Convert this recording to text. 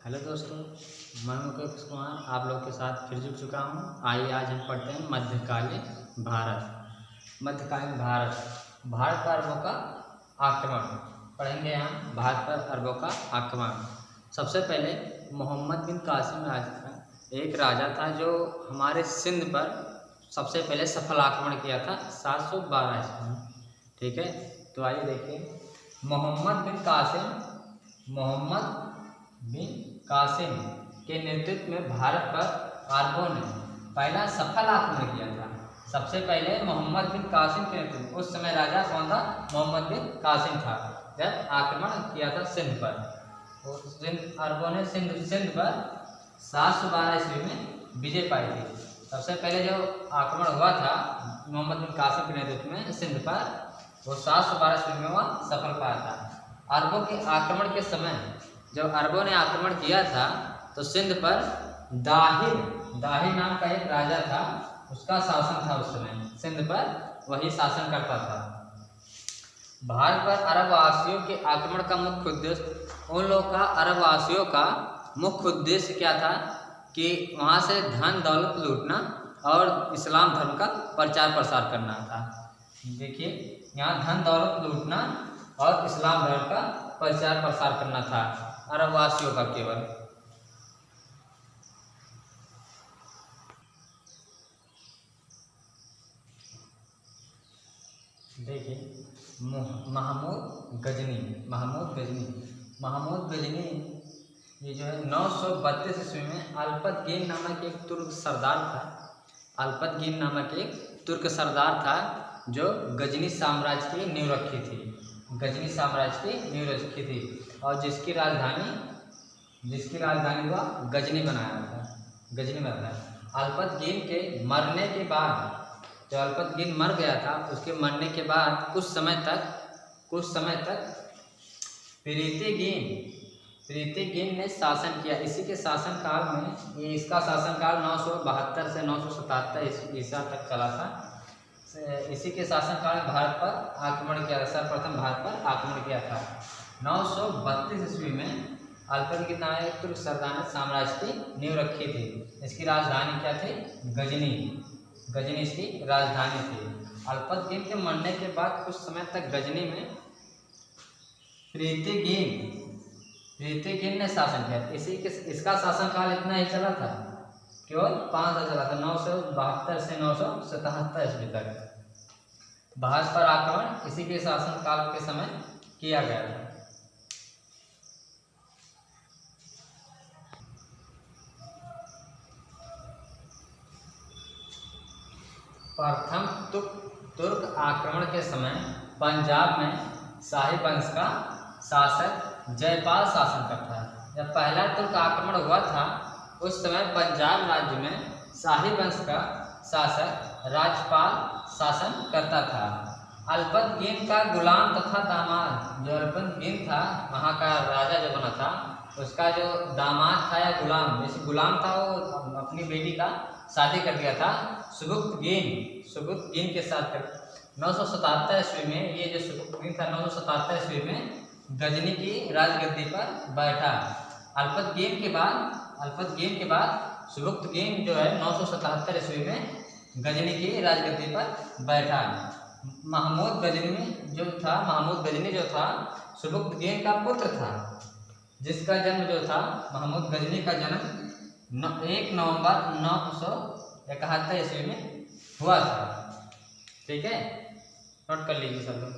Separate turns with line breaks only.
Hello दोस्तों, मैं मुकेश कुमार आप लोग के साथ फिर जुड़ चुका हूँ। आइए आज हम पढ़ते हैं मध्यकालीन भारत। मध्यकालीन भारत पर अरबों का आक्रमण पढ़ेंगे। हम भारत पर अरबों का आक्रमण। सबसे पहले मोहम्मद बिन कासिम एक राजा था जो हमारे सिंध पर सबसे पहले सफल आक्रमण किया था 712 ईस्वी में। ठीक है, तो आइए देखिए। मोहम्मद बिन कासिम के नेतृत्व में भारत पर अरबों ने पहला सफल आक्रमण किया था। सबसे पहले मोहम्मद बिन कासिम के नेतृत्व, उस समय राजा कौन था? मोहम्मद बिन कासिम था, जब आक्रमण किया था सिंध पर। तो अरबों ने सिंध पर 712 ईस्वी में विजय पाई थी। सबसे पहले जो आक्रमण हुआ था मोहम्मद बिन कासिम के नेतृत्व में सिंध पर, वो 712 ईस्वी में वह सफल पाया था। अरबों के आक्रमण के समय जब अरबों ने आक्रमण किया था तो सिंध पर दाहिर नाम का एक राजा था, उसका शासन था। उस समय सिंध पर वही शासन करता था। भारत पर अरबवासियों के आक्रमण का मुख्य उद्देश्य, उन लोग का अरबवासियों का मुख्य उद्देश्य क्या था कि वहाँ से धन दौलत लूटना और इस्लाम धर्म का प्रचार प्रसार करना था। देखिए, यहाँ धन दौलत लूटना और इस्लाम धर्म का प्रचार प्रसार करना था अरबवासियों का केवल। देखिए, महमूद गजनी ये जो है 932 ईस्वी में अल्पतगीन नामक एक तुर्क सरदार था जो गजनी साम्राज्य की नींव रखी थी और जिसकी राजधानी हुआ गजनी बनाया। अल्पतगीन के मरने के बाद, जब अल्पतगीन मर गया था, उसके मरने के बाद कुछ समय तक प्रीतिगीन ने शासन किया। इसी के शासनकाल में, इसका शासनकाल 972 से 977 ईसा तक चला था। इसी के शासनकाल में भारत पर आक्रमण किया था, सर्वप्रथम भारत पर आक्रमण किया था। 932 ईस्वी में अल्पतगीन नामक एक तुर्क सरदार ने साम्राज्य की नींव रखी थी। इसकी राजधानी क्या थी? गजनी इसकी राजधानी थी। अल्पतगीन के मरने के बाद कुछ समय तक गजनी में प्रीतिगीन ने शासन किया। इसका शासनकाल इतना ही चला था, केवल 5 साल चला था, 972 से 977 ईस्वी तक। भारत पर आक्रमण इसी के शासनकाल के समय किया गया था। प्रथम तुर्क आक्रमण के समय पंजाब में शाही वंश का शासक जयपाल शासन करता है। जब पहला तुर्क आक्रमण हुआ था उस समय पंजाब राज्य में शाही वंश का शासक राजपाल शासन करता था। अल्पतगीन का गुलाम तथा दामाद, जो अल्पतगीन था वहाँ का राजा जो बना था, उसका जो दामाद था या गुलाम था, वो अपनी बेटी का शादी कर दिया था सुबुक्तगीन के साथ। 977 ईस्वी में ये जो सुबुक्तगीन था, 977 ईस्वी में गजनी की राजगद्दी पर बैठा। अल्पतगीन के बाद सुबुक्तगीन जो है 977 ईस्वी में गजनी की राजगद्दी पर बैठा। महमूद गजनी जो था सुबुक्तगीन का पुत्र था, जिसका जन्म जो था महमूद गजनी का जन्म 1 नवंबर 971 ईस्वी में हुआ था। ठीक है, नोट कर लीजिए सब लोग।